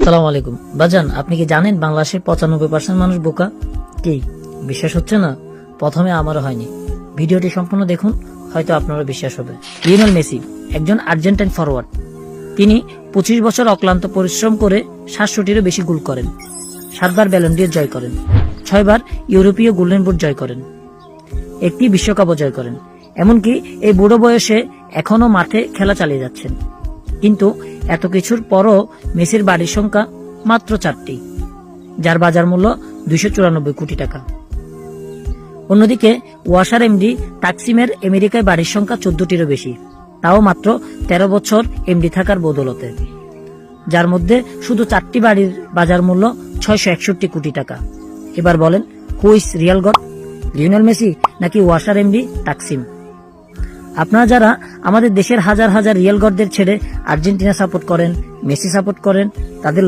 আসসালামু আলাইকুম বাজান, আপনি কি জানেন বাংলাদেশের 95% মানুষ বোকা? কি বিশ্বাস হচ্ছে না? প্রথমে আমারও হয়নি, ভিডিওটি সম্পূর্ণ দেখুন, হয়তো আপনারও বিশ্বাস হবে। লিওনেল মেসি একজন আর্জেন্টাইন ফরওয়ার্ড। তিনি 25 বছর অক্লান্ত পরিশ্রম করে 700টিরও বেশি গোল করেন, 7বার ব্যালন ডি'র জয় করেন, 6বার ইউরোপীয় গোল্ডেন বুট জয় করেন, একটি বিশ্বকাপও জয় করেন। এমনকি এই বুড়ো বয়সে এখনো মাঠে খেলা চালিয়ে যাচ্ছেন। কিন্তু এত কিছুর পরও মেসির বাড়ির সংখ্যা মাত্র 4টি, যার বাজার মূল্য 294 কোটি টাকা। অন্যদিকে ওয়াসার এমডি তাকসিমের আমেরিকায় বাড়ির সংখ্যা 14টিরও বেশি, তাও মাত্র 13 বছর এমডি থাকার বদৌলতে, যার মধ্যে শুধু 4টি বাড়ির বাজার মূল্য 661 কোটি টাকা। এবার বলেন, who is Real god, Lionel Messi নাকি ওয়াসার এমডি তাকসিম? আপনারা যারা আমাদের দেশের হাজার হাজার রিয়াল গডদের ছেড়ে আর্জেন্টিনা সাপোর্ট করেন, মেসি সাপোর্ট করেন, তাদের